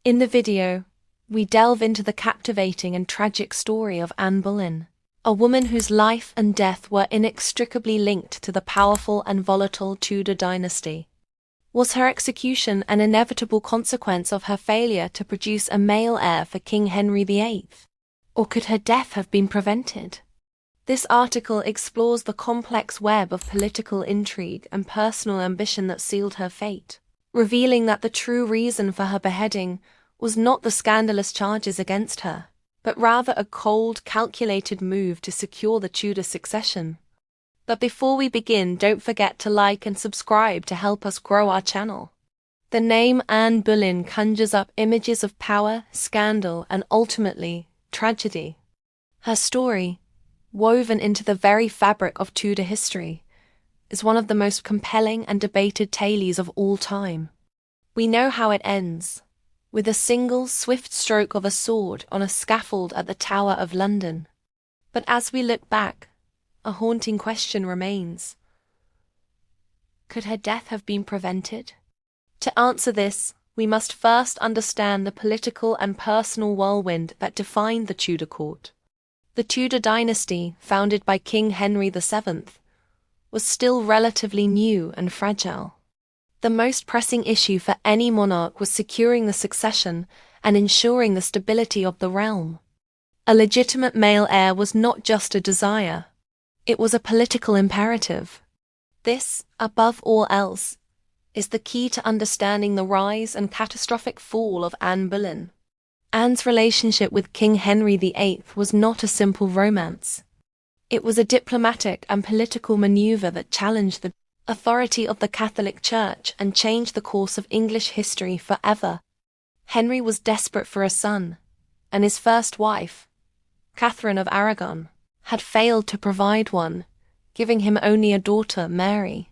In the video, we delve into the captivating and tragic story of Anne Boleyn, a woman whose life and death were inextricably linked to the powerful and volatile Tudor dynasty. Was her execution an inevitable consequence of her failure to produce a male heir for King Henry VIII? Or could her death have been prevented? This article explores the complex web of political intrigue and personal ambition that sealed her fate, revealing that the true reason for her beheading was not the scandalous charges against her, but rather a cold, calculated move to secure the Tudor succession. But before we begin, don't forget to like and subscribe to help us grow our channel. The name Anne Boleyn conjures up images of power, scandal, and ultimately, tragedy. Her story, woven into the very fabric of Tudor history, is one of the most compelling and debated tales of all time. We know how it ends, with a single swift stroke of a sword on a scaffold at the Tower of London. But as we look back, a haunting question remains. Could her death have been prevented? To answer this, we must first understand the political and personal whirlwind that defined the Tudor court. The Tudor dynasty, founded by King Henry VII, was still relatively new and fragile. The most pressing issue for any monarch was securing the succession and ensuring the stability of the realm. A legitimate male heir was not just a desire, it was a political imperative. This, above all else, is the key to understanding the rise and catastrophic fall of Anne Boleyn. Anne's relationship with King Henry VIII was not a simple romance. It was a diplomatic and political maneuver that challenged the authority of the Catholic Church and changed the course of English history forever. Henry was desperate for a son, and his first wife, Catherine of Aragon, had failed to provide one, giving him only a daughter, Mary.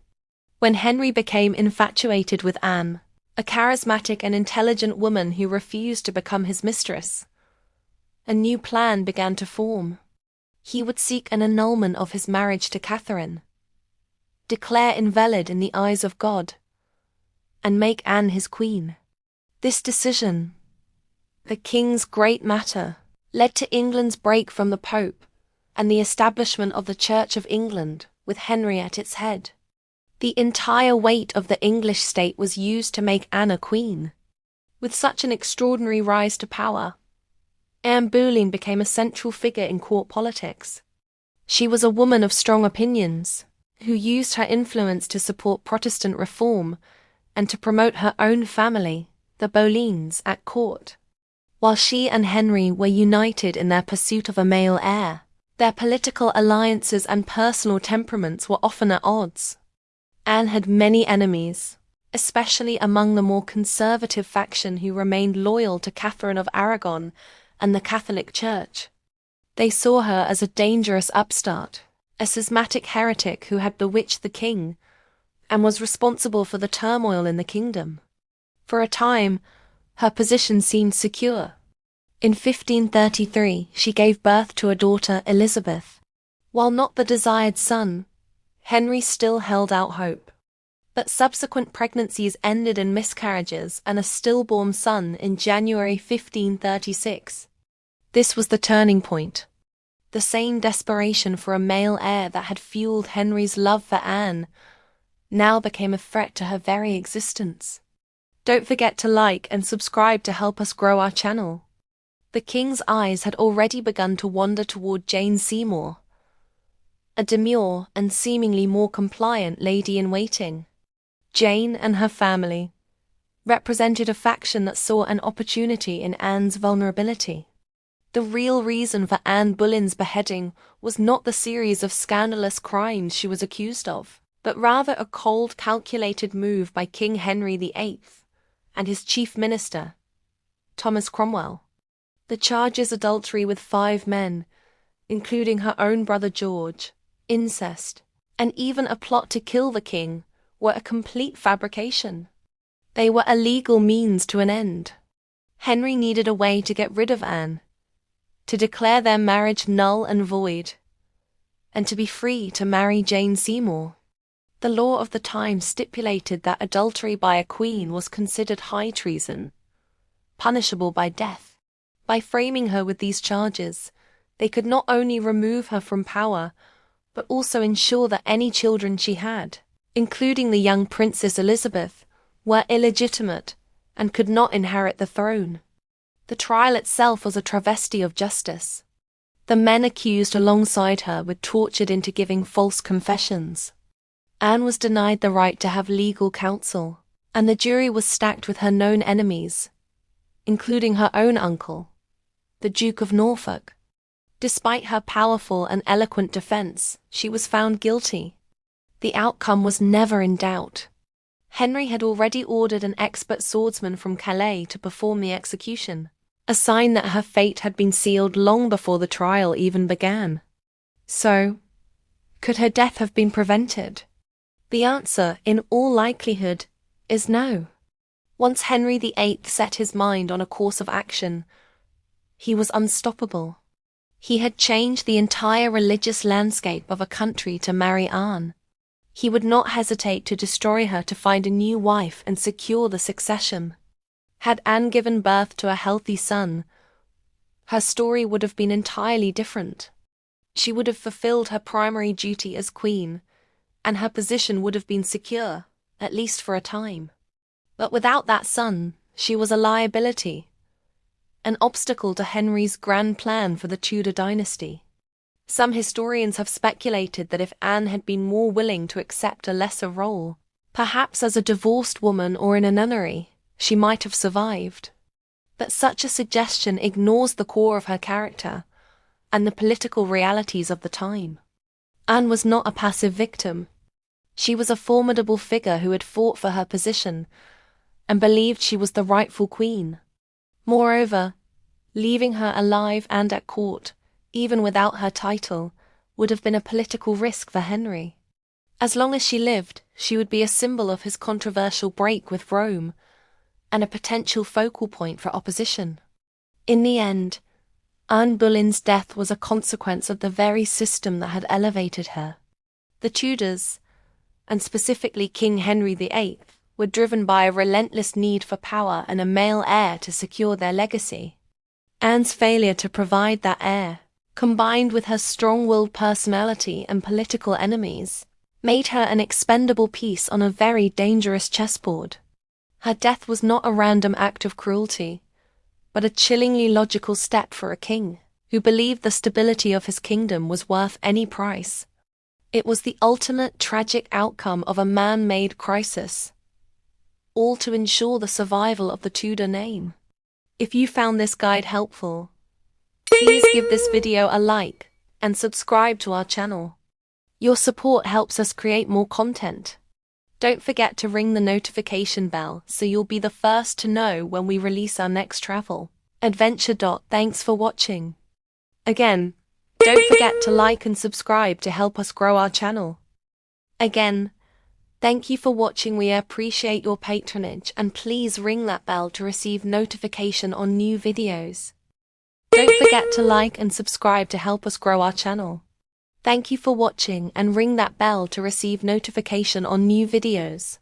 When Henry became infatuated with Anne, a charismatic and intelligent woman who refused to become his mistress, a new plan began to form. He would seek an annulment of his marriage to Catherine, declare invalid in the eyes of God, and make Anne his queen. This decision, the king's great matter, led to England's break from the Pope and the establishment of the Church of England, with Henry at its head. The entire weight of the English state was used to make Anne a queen. With such an extraordinary rise to power, Anne Boleyn became a central figure in court politics. She was a woman of strong opinions, who used her influence to support Protestant reform and to promote her own family, the Boleyns, at court. While she and Henry were united in their pursuit of a male heir, their political alliances and personal temperaments were often at odds. Anne had many enemies, especially among the more conservative faction who remained loyal to Catherine of Aragon and the Catholic Church. They saw her as a dangerous upstart, a schismatic heretic who had bewitched the king and was responsible for the turmoil in the kingdom. For a time, her position seemed secure. In 1533, she gave birth to a daughter, Elizabeth. While not the desired son, Henry still held out hope. But subsequent pregnancies ended in miscarriages and a stillborn son in January 1536. This was the turning point. The same desperation for a male heir that had fueled Henry's love for Anne now became a threat to her very existence. Don't forget to like and subscribe to help us grow our channel. The king's eyes had already begun to wander toward Jane Seymour, a demure and seemingly more compliant lady-in-waiting. Jane and her family represented a faction that saw an opportunity in Anne's vulnerability. The real reason for Anne Boleyn's beheading was not the series of scandalous crimes she was accused of, but rather a cold, calculated move by King Henry VIII and his chief minister, Thomas Cromwell. The charges adultery with 5 men, including her own brother George, incest, and even a plot to kill the king, were a complete fabrication. They were a legal means to an end. Henry needed a way to get rid of Anne, to declare their marriage null and void, and to be free to marry Jane Seymour. The law of the time stipulated that adultery by a queen was considered high treason, punishable by death. By framing her with these charges, they could not only remove her from power, but also ensure that any children she had, including the young Princess Elizabeth, were illegitimate and could not inherit the throne. The trial itself was a travesty of justice. The men accused alongside her were tortured into giving false confessions. Anne was denied the right to have legal counsel, and the jury was stacked with her known enemies, including her own uncle, the Duke of Norfolk. Despite her powerful and eloquent defense, she was found guilty. The outcome was never in doubt. Henry had already ordered an expert swordsman from Calais to perform the execution, a sign that her fate had been sealed long before the trial even began. So, could her death have been prevented? The answer, in all likelihood, is no. Once Henry VIII set his mind on a course of action, he was unstoppable. He had changed the entire religious landscape of a country to marry Anne. He would not hesitate to destroy her to find a new wife and secure the succession. Had Anne given birth to a healthy son, her story would have been entirely different. She would have fulfilled her primary duty as queen, and her position would have been secure, at least for a time. But without that son, she was a liability, an obstacle to Henry's grand plan for the Tudor dynasty. Some historians have speculated that if Anne had been more willing to accept a lesser role, perhaps as a divorced woman or in a nunnery, she might have survived. But such a suggestion ignores the core of her character and the political realities of the time. Anne was not a passive victim. She was a formidable figure who had fought for her position and believed she was the rightful queen. Moreover, leaving her alive and at court, even without her title, would have been a political risk for Henry. As long as she lived, she would be a symbol of his controversial break with Rome and a potential focal point for opposition. In the end, Anne Boleyn's death was a consequence of the very system that had elevated her. The Tudors, and specifically King Henry VIII, were driven by a relentless need for power and a male heir to secure their legacy. Anne's failure to provide that heir, combined with her strong-willed personality and political enemies, made her an expendable piece on a very dangerous chessboard. Her death was not a random act of cruelty, but a chillingly logical step for a king who believed the stability of his kingdom was worth any price. It was the ultimate tragic outcome of a man-made crisis, all to ensure the survival of the Tudor name. If you found this guide helpful, please give this video a like and subscribe to our channel. Your support helps us create more content. Don't forget to ring the notification bell so you'll be the first to know when we release our next travel adventure. Thanks for watching. Again, don't forget to like and subscribe to help us grow our channel. Again, thank you for watching. We appreciate your patronage, and please ring that bell to receive notification on new videos. Don't forget to like and subscribe to help us grow our channel. Thank you for watching, and ring that bell to receive notification on new videos.